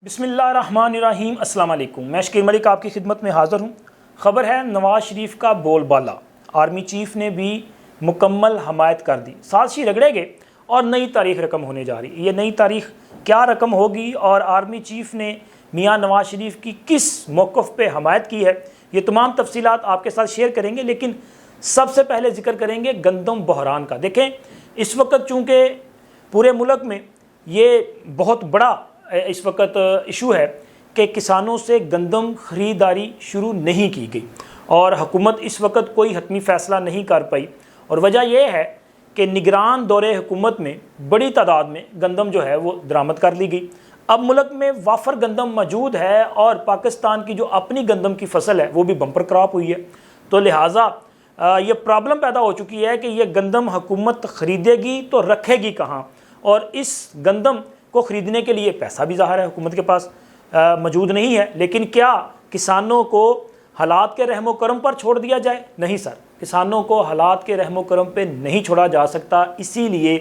بسم اللہ الرحمن الرحیم۔ السلام علیکم، میں شکیل ملک آپ کی خدمت میں حاضر ہوں۔ خبر ہے نواز شریف کا بول بالا، آرمی چیف نے بھی مکمل حمایت کر دی، سازشی رگڑے گے اور نئی تاریخ رقم ہونے جا رہی ہے۔ یہ نئی تاریخ کیا رقم ہوگی اور آرمی چیف نے میاں نواز شریف کی کس موقف پہ حمایت کی ہے، یہ تمام تفصیلات آپ کے ساتھ شیئر کریں گے۔ لیکن سب سے پہلے ذکر کریں گے گندم بحران کا۔ دیکھیں اس وقت چونکہ پورے ملک میں یہ بہت بڑا اس وقت ایشو ہے کہ کسانوں سے گندم خریداری شروع نہیں کی گئی اور حکومت اس وقت کوئی حتمی فیصلہ نہیں کر پائی، اور وجہ یہ ہے کہ نگران دور حکومت میں بڑی تعداد میں گندم جو ہے وہ درآمد کر لی گئی۔ اب ملک میں وافر گندم موجود ہے اور پاکستان کی جو اپنی گندم کی فصل ہے وہ بھی بمپر کراپ ہوئی ہے، تو لہٰذا یہ پرابلم پیدا ہو چکی ہے کہ یہ گندم حکومت خریدے گی تو رکھے گی کہاں، اور اس گندم کو خریدنے کے لیے پیسہ بھی ظاہر ہے حکومت کے پاس موجود نہیں ہے۔ لیکن کیا کسانوں کو حالات کے رحم و کرم پر چھوڑ دیا جائے؟ نہیں سر، کسانوں کو حالات کے رحم و کرم پہ نہیں چھوڑا جا سکتا۔ اسی لیے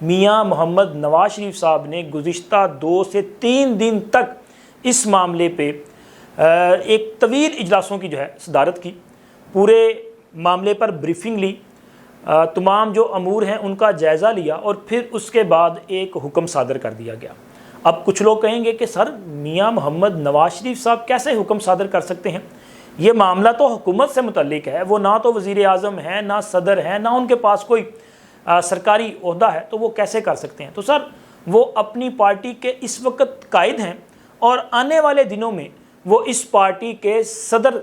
میاں محمد نواز شریف صاحب نے گزشتہ 2 سے 3 دن تک اس معاملے پہ ایک طویل اجلاسوں کی جو ہے صدارت کی، پورے معاملے پر بریفنگ لی، تمام جو امور ہیں ان کا جائزہ لیا اور پھر اس کے بعد ایک حکم صادر کر دیا گیا۔ اب کچھ لوگ کہیں گے کہ سر میاں محمد نواز شریف صاحب کیسے حکم صادر کر سکتے ہیں، یہ معاملہ تو حکومت سے متعلق ہے، وہ نہ تو وزیر اعظم ہیں، نہ صدر ہیں، نہ ان کے پاس کوئی سرکاری عہدہ ہے، تو وہ کیسے کر سکتے ہیں؟ تو سر وہ اپنی پارٹی کے اس وقت قائد ہیں اور آنے والے دنوں میں وہ اس پارٹی کے صدر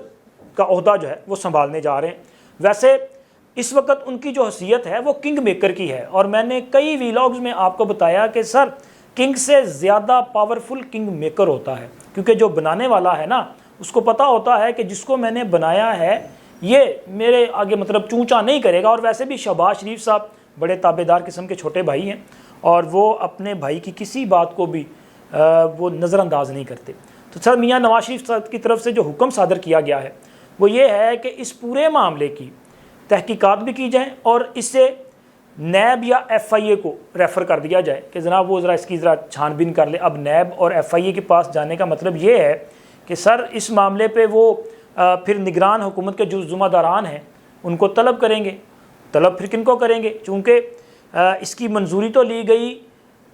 کا عہدہ جو ہے وہ سنبھالنے جا رہے ہیں۔ ویسے اس وقت ان کی جو حیثیت ہے وہ کنگ میکر کی ہے، اور میں نے کئی ویلاگز میں آپ کو بتایا کہ سر کنگ سے زیادہ پاورفل کنگ میکر ہوتا ہے، کیونکہ جو بنانے والا ہے نا اس کو پتہ ہوتا ہے کہ جس کو میں نے بنایا ہے یہ میرے آگے مطلب چونچا نہیں کرے گا۔ اور ویسے بھی شہباز شریف صاحب بڑے تابعدار قسم کے چھوٹے بھائی ہیں اور وہ اپنے بھائی کی کسی بات کو بھی وہ نظر انداز نہیں کرتے۔ تو سر میاں نواز شریف صاحب کی طرف سے جو حکم صادر کیا گیا ہے وہ یہ ہے کہ اس پورے معاملے کی تحقیقات بھی کی جائیں اور اس سے نیب یا ایف آئی اے کو ریفر کر دیا جائے کہ جناب وہ اس کی چھان بین کر لے۔ اب نیب اور ایف آئی اے کے پاس جانے کا مطلب یہ ہے کہ سر اس معاملے پہ وہ پھر نگران حکومت کے جو ذمہ داران ہیں ان کو طلب کریں گے۔ طلب پھر کن کو کریں گے؟ چونکہ اس کی منظوری تو لی گئی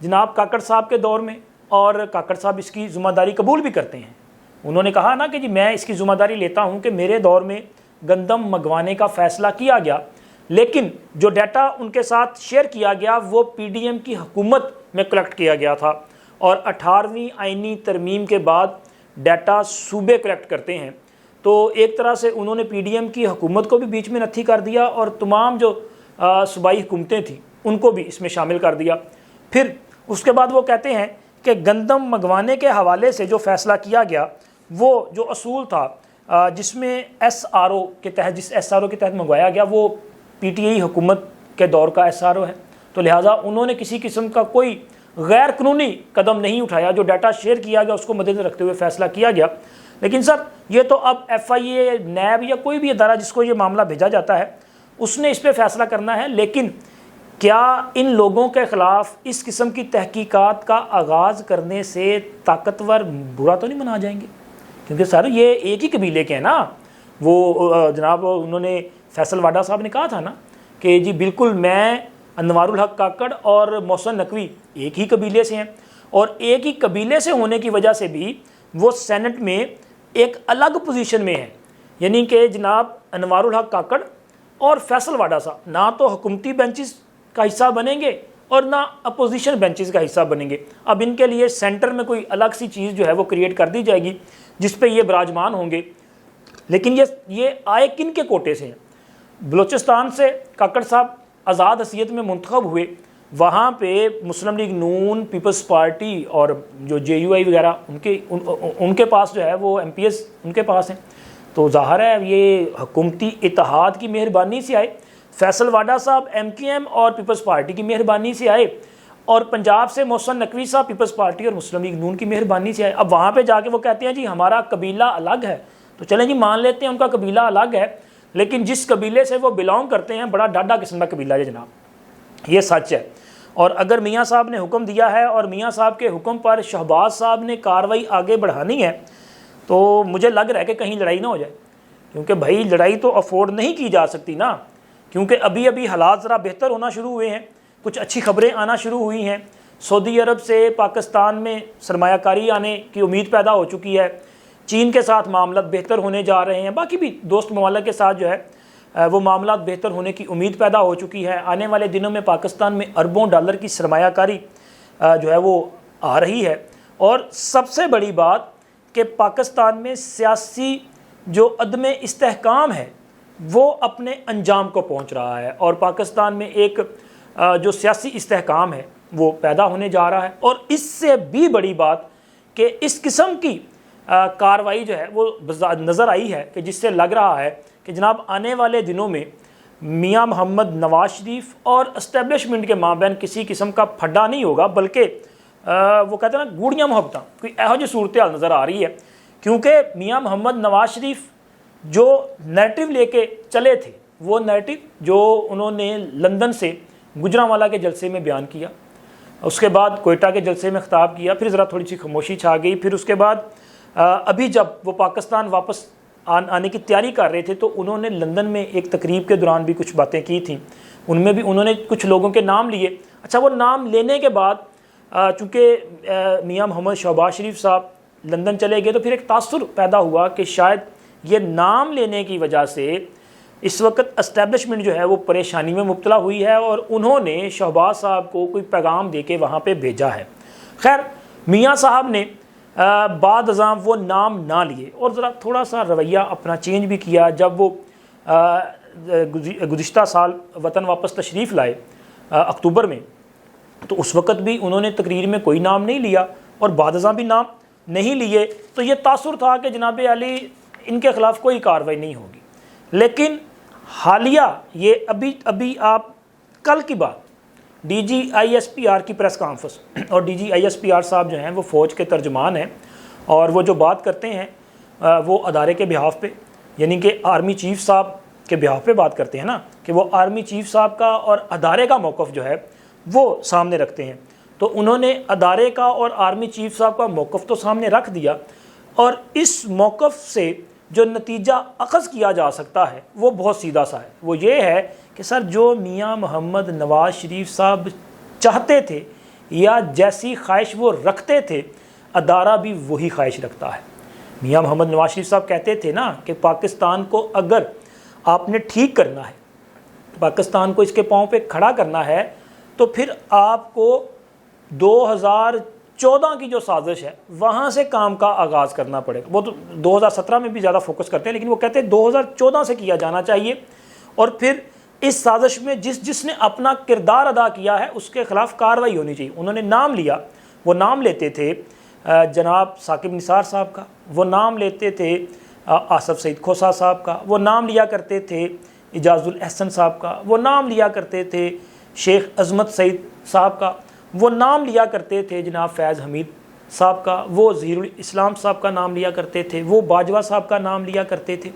جناب کاکڑ صاحب کے دور میں، اور کاکڑ صاحب اس کی ذمہ داری قبول بھی کرتے ہیں۔ انہوں نے کہا نا کہ جی میں اس کی ذمہ داری لیتا ہوں کہ میرے دور میں گندم منگوانے کا فیصلہ کیا گیا، لیکن جو ڈیٹا ان کے ساتھ شیئر کیا گیا وہ پی ڈی ایم کی حکومت میں کلیکٹ کیا گیا تھا، اور 18ویں آئینی ترمیم کے بعد ڈیٹا صوبے کلیکٹ کرتے ہیں۔ تو ایک طرح سے انہوں نے پی ڈی ایم کی حکومت کو بھی بیچ میں نتھی کر دیا اور تمام جو صوبائی حکومتیں تھیں ان کو بھی اس میں شامل کر دیا۔ پھر اس کے بعد وہ کہتے ہیں کہ گندم منگوانے کے حوالے سے جو فیصلہ کیا گیا وہ جو اصول تھا جس میں ایس آر او کے تحت منگوایا گیا وہ پی ٹی آئی حکومت کے دور کا ایس آر او ہے، تو لہٰذا انہوں نے کسی قسم کا کوئی غیر قانونی قدم نہیں اٹھایا، جو ڈیٹا شیئر کیا گیا اس کو مدنظر رکھتے ہوئے فیصلہ کیا گیا۔ لیکن سر یہ تو اب ایف آئی اے، نیب یا کوئی بھی ادارہ جس کو یہ معاملہ بھیجا جاتا ہے اس نے اس پہ فیصلہ کرنا ہے۔ لیکن کیا ان لوگوں کے خلاف اس قسم کی تحقیقات کا آغاز کرنے سے طاقتور برا تو نہیں منا جائیں گے؟ کیونکہ سر یہ ایک ہی قبیلے کے ہیں نا، وہ جناب انہوں نے فیصل واڈا صاحب نے کہا تھا نا کہ جی بالکل میں انوار الحق کاکڑ اور محسن نقوی ایک ہی قبیلے سے ہیں، اور ایک ہی قبیلے سے ہونے کی وجہ سے بھی وہ سینٹ میں ایک الگ پوزیشن میں ہیں، یعنی کہ جناب انوار الحق کاکڑ اور فیصل واڈا صاحب نہ تو حکومتی بینچز کا حصہ بنیں گے اور نہ اپوزیشن بینچز کا حصہ بنیں گے۔ اب ان کے لیے سینٹر میں کوئی الگ سی چیز جو ہے وہ کریٹ کر دی جائے گی جس پہ یہ براجمان ہوں گے۔ لیکن یہ آئے کن کے کوٹے سے ہیں؟ بلوچستان سے کاکڑ صاحب آزاد حیثیت میں منتخب ہوئے، وہاں پہ مسلم لیگ نون، پیپلز پارٹی اور جو جے یو آئی وغیرہ ان کے پاس جو ہے وہ ایم پی ایس ان کے پاس ہیں، تو ظاہر ہے یہ حکومتی اتحاد کی مہربانی سے آئے۔ فیصل واڈا صاحب ایم کیو ایم اور پیپلز پارٹی کی مہربانی سے آئے، اور پنجاب سے محسن نقوی صاحب پیپلز پارٹی اور مسلم لیگ نون کی مہربانی سے آئے۔ اب وہاں پہ جا کے وہ کہتے ہیں جی ہمارا قبیلہ الگ ہے، تو چلیں جی مان لیتے ہیں ان کا قبیلہ الگ ہے، لیکن جس قبیلے سے وہ بلانگ کرتے ہیں بڑا ڈاڈا قسم کا قبیلہ ہے جناب، یہ سچ ہے۔ اور اگر میاں صاحب نے حکم دیا ہے اور میاں صاحب کے حکم پر شہباز صاحب نے کارروائی آگے بڑھانی ہے تو مجھے لگ رہا ہے کہ کہیں لڑائی نہ ہو جائے، کیونکہ بھائی لڑائی تو افورڈ نہیں کی جا سکتی نا، کیونکہ ابھی ابھی حالات ذرا بہتر ہونا شروع ہوئے ہیں، کچھ اچھی خبریں آنا شروع ہوئی ہیں، سعودی عرب سے پاکستان میں سرمایہ کاری آنے کی امید پیدا ہو چکی ہے، چین کے ساتھ معاملات بہتر ہونے جا رہے ہیں، باقی بھی دوست ممالک کے ساتھ جو ہے وہ معاملات بہتر ہونے کی امید پیدا ہو چکی ہے۔ آنے والے دنوں میں پاکستان میں اربوں ڈالر کی سرمایہ کاری جو ہے وہ آ رہی ہے، اور سب سے بڑی بات کہ پاکستان میں سیاسی جو عدم استحکام ہے وہ اپنے انجام کو پہنچ رہا ہے، اور پاکستان میں ایک جو سیاسی استحکام ہے وہ پیدا ہونے جا رہا ہے۔ اور اس سے بھی بڑی بات کہ اس قسم کی کارروائی جو ہے وہ نظر آئی ہے کہ جس سے لگ رہا ہے کہ جناب آنے والے دنوں میں میاں محمد نواز شریف اور اسٹیبلشمنٹ کے مابین کسی قسم کا پھڈا نہیں ہوگا، بلکہ وہ کہتے ہیں نا گوڑیاں محبتاں، کوئی ایہو جی صورتحال نظر آ رہی ہے، کیونکہ میاں محمد نواز شریف جو نیریٹو لے کے چلے تھے، وہ نیریٹو جو انہوں نے لندن سے گجرانوالہ کے جلسے میں بیان کیا، اس کے بعد کوئٹہ کے جلسے میں خطاب کیا، پھر ذرا تھوڑی سی خاموشی چھا گئی، پھر اس کے بعد ابھی جب وہ پاکستان واپس آنے کی تیاری کر رہے تھے تو انہوں نے لندن میں ایک تقریب کے دوران بھی کچھ باتیں کی تھیں، ان میں بھی انہوں نے کچھ لوگوں کے نام لیے۔ اچھا، وہ نام لینے کے بعد چونکہ میاں محمد شہباز شریف صاحب لندن چلے گئے تو پھر ایک تاثر پیدا ہوا کہ شاید یہ نام لینے کی وجہ سے اس وقت اسٹیبلشمنٹ جو ہے وہ پریشانی میں مبتلا ہوئی ہے، اور انہوں نے شہباز صاحب کو کوئی پیغام دے کے وہاں پہ بھیجا ہے۔ خیر، میاں صاحب نے بعد ازاں وہ نام نہ لیے اور ذرا تھوڑا سا رویہ اپنا چینج بھی کیا۔ جب وہ گزشتہ سال وطن واپس تشریف لائے اکتوبر میں، تو اس وقت بھی انہوں نے تقریر میں کوئی نام نہیں لیا اور بعد ازاں بھی نام نہیں لیے، تو یہ تاثر تھا کہ جناب علی ان کے خلاف کوئی کارروائی نہیں ہوگی۔ لیکن حالیہ یہ ابھی آپ کل کی بات، D G I S P R کی پریس کانفرنس، اور D G I S P R صاحب جو ہیں وہ فوج کے ترجمان ہیں، اور وہ جو بات کرتے ہیں وہ ادارے کے بہاف پہ، یعنی کہ آرمی چیف صاحب کے بہاف پہ بات کرتے ہیں نا، کہ وہ آرمی چیف صاحب کا اور ادارے کا موقف جو ہے وہ سامنے رکھتے ہیں۔ تو انہوں نے ادارے کا اور آرمی چیف صاحب کا موقف تو سامنے رکھ دیا، اور اس موقف سے جو نتیجہ اخذ کیا جا سکتا ہے وہ بہت سیدھا سا ہے، وہ یہ ہے کہ سر جو میاں محمد نواز شریف صاحب چاہتے تھے یا جیسی خواہش وہ رکھتے تھے، ادارہ بھی وہی خواہش رکھتا ہے۔ میاں محمد نواز شریف صاحب کہتے تھے نا کہ پاکستان کو اگر آپ نے ٹھیک کرنا ہے، پاکستان کو اس کے پاؤں پہ کھڑا کرنا ہے، تو پھر آپ کو 2014 کی جو سازش ہے وہاں سے کام کا آغاز کرنا پڑے گا۔ وہ تو 2017 میں بھی زیادہ فوکس کرتے ہیں، لیکن وہ کہتے ہیں 2014 سے کیا جانا چاہیے، اور پھر اس سازش میں جس نے اپنا کردار ادا کیا ہے اس کے خلاف کارروائی ہونی چاہیے۔ انہوں نے نام لیا، وہ نام لیتے تھے جناب ثاقب نثار صاحب کا، وہ نام لیتے تھے آصف سعید کھوسہ صاحب کا، وہ نام لیا کرتے تھے اعجاز الاحسن صاحب کا، وہ نام لیا کرتے تھے شیخ عظمت سعید صاحب کا، وہ نام لیا کرتے تھے جناب فیض حمید صاحب کا، وہ ظہیر الاسلام صاحب کا نام لیا کرتے تھے، وہ باجوہ صاحب کا نام لیا کرتے تھے،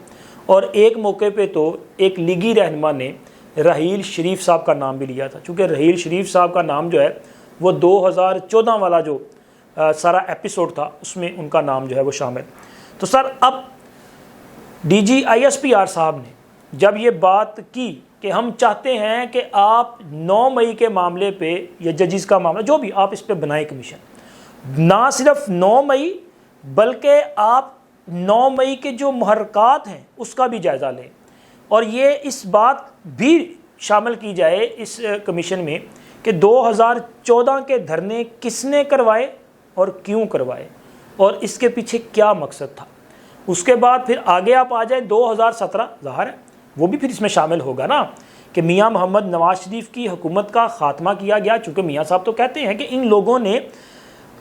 اور ایک موقع پہ تو ایک لیگی رہنما نے رحیل شریف صاحب کا نام بھی لیا تھا، چونکہ رحیل شریف صاحب کا نام جو ہے وہ 2014 والا جو سارا ایپیسوڈ تھا اس میں ان کا نام جو ہے وہ شامل۔ تو سر اب D G I S P R صاحب نے جب یہ بات کی کہ ہم چاہتے ہیں کہ آپ 9 مئی کے معاملے پہ یا ججز کا معاملہ جو بھی آپ اس پہ بنائیں کمیشن، نہ صرف 9 مئی بلکہ آپ 9 مئی کے جو محرکات ہیں اس کا بھی جائزہ لیں، اور یہ اس بات بھی شامل کی جائے اس کمیشن میں کہ 2014 کے دھرنے کس نے کروائے اور کیوں کروائے اور اس کے پیچھے کیا مقصد تھا۔ اس کے بعد پھر آگے آپ آ جائیں 2017، ظاہر ہے وہ بھی پھر اس میں شامل ہوگا نا کہ میاں محمد نواز شریف کی حکومت کا خاتمہ کیا گیا، چونکہ میاں صاحب تو کہتے ہیں کہ ان لوگوں نے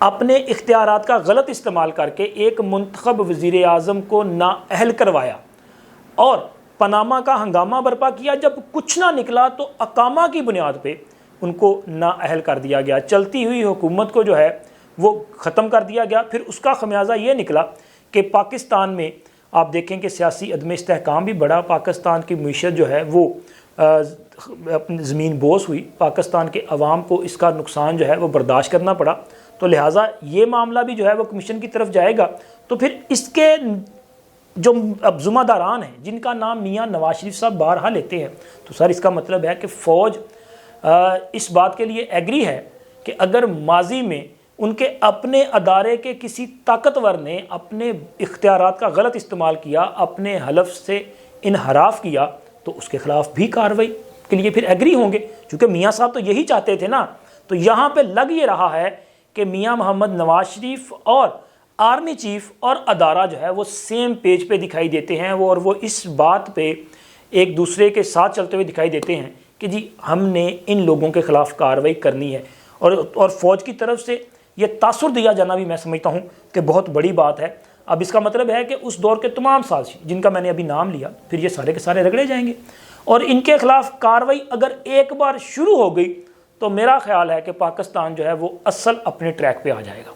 اپنے اختیارات کا غلط استعمال کر کے ایک منتخب وزیر اعظم کو نااہل کروایا اور پاناما کا ہنگامہ برپا کیا، جب کچھ نہ نکلا تو اقامہ کی بنیاد پہ ان کو نااہل کر دیا گیا، چلتی ہوئی حکومت کو جو ہے وہ ختم کر دیا گیا۔ پھر اس کا خمیازہ یہ نکلا کہ پاکستان میں آپ دیکھیں کہ سیاسی عدم استحکام بھی بڑا، پاکستان کی معیشت جو ہے وہ اپنی زمین بوس ہوئی، پاکستان کے عوام کو اس کا نقصان جو ہے وہ برداشت کرنا پڑا، تو لہٰذا یہ معاملہ بھی جو ہے وہ کمیشن کی طرف جائے گا۔ تو پھر اس کے جو اب ذمہ داران ہیں جن کا نام میاں نواز شریف صاحب بارہا لیتے ہیں، تو سر اس کا مطلب ہے کہ فوج اس بات کے لیے ایگری ہے کہ اگر ماضی میں ان کے اپنے ادارے کے کسی طاقتور نے اپنے اختیارات کا غلط استعمال کیا، اپنے حلف سے انحراف کیا، تو اس کے خلاف بھی کارروائی کے لیے پھر ایگری ہوں گے، چونکہ میاں صاحب تو یہی چاہتے تھے نا۔ تو یہاں پہ لگ یہ رہا ہے کہ میاں محمد نواز شریف اور آرمی چیف اور ادارہ جو ہے وہ سیم پیج پہ دکھائی دیتے ہیں، اور وہ اس بات پہ ایک دوسرے کے ساتھ چلتے ہوئے دکھائی دیتے ہیں کہ جی ہم نے ان لوگوں کے خلاف کارروائی کرنی ہے۔ اور فوج کی طرف سے یہ تاثر دیا جانا بھی میں سمجھتا ہوں کہ بہت بڑی بات ہے۔ اب اس کا مطلب ہے کہ اس دور کے تمام سازشی جن کا میں نے ابھی نام لیا، پھر یہ سارے کے سارے رگڑے جائیں گے، اور ان کے خلاف کارروائی اگر ایک بار شروع ہو گئی تو میرا خیال ہے کہ پاکستان جو ہے وہ اصل اپنے ٹریک پہ آ جائے گا،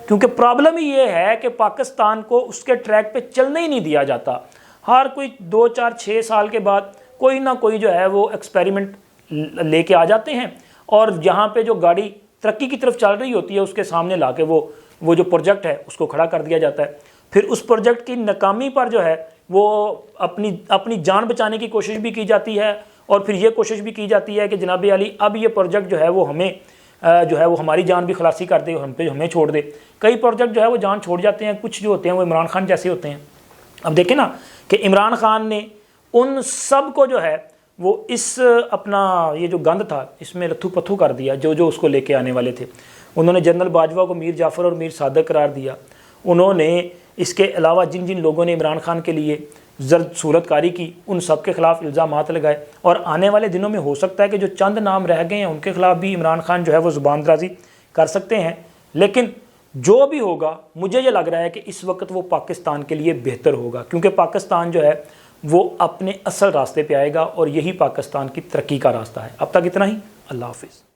کیونکہ پرابلم ہی یہ ہے کہ پاکستان کو اس کے ٹریک پہ چلنے ہی نہیں دیا جاتا۔ ہر کوئی 2 4 6 سال کے بعد کوئی نہ کوئی جو ہے وہ ایکسپیریمنٹ لے کے آ جاتے ہیں، اور جہاں پہ جو گاڑی ترقی کی طرف چل رہی ہوتی ہے اس کے سامنے لا کے وہ جو پروجیکٹ ہے اس کو کھڑا کر دیا جاتا ہے۔ پھر اس پروجیکٹ کی ناکامی پر جو ہے وہ اپنی جان بچانے کی کوشش بھی کی جاتی ہے، اور پھر یہ کوشش بھی کی جاتی ہے کہ جناب علی اب یہ پروجیکٹ جو ہے وہ ہمیں جو ہے وہ ہماری جان بھی خلاصی کر دے اور ہمیں چھوڑ دے۔ کئی پروجیکٹ جو ہے وہ جان چھوڑ جاتے ہیں، کچھ جو ہوتے ہیں وہ عمران خان جیسے ہوتے ہیں۔ اب دیکھیں نا کہ عمران خان نے ان سب کو جو ہے وہ اس اپنا یہ جو گند تھا اس میں لتھو پتھو کر دیا، جو اس کو لے کے آنے والے تھے۔ انہوں نے جنرل باجوہ کو میر جعفر اور میر صادق قرار دیا۔ انہوں نے اس کے علاوہ جن لوگوں نے عمران خان کے لیے زرد صورت کاری کی ان سب کے خلاف الزامات لگائے، اور آنے والے دنوں میں ہو سکتا ہے کہ جو چند نام رہ گئے ہیں ان کے خلاف بھی عمران خان جو ہے وہ زبان درازی کر سکتے ہیں۔ لیکن جو بھی ہوگا مجھے یہ لگ رہا ہے کہ اس وقت وہ پاکستان کے لیے بہتر ہوگا، کیونکہ پاکستان جو ہے وہ اپنے اصل راستے پہ آئے گا، اور یہی پاکستان کی ترقی کا راستہ ہے۔ اب تک اتنا ہی، اللہ حافظ۔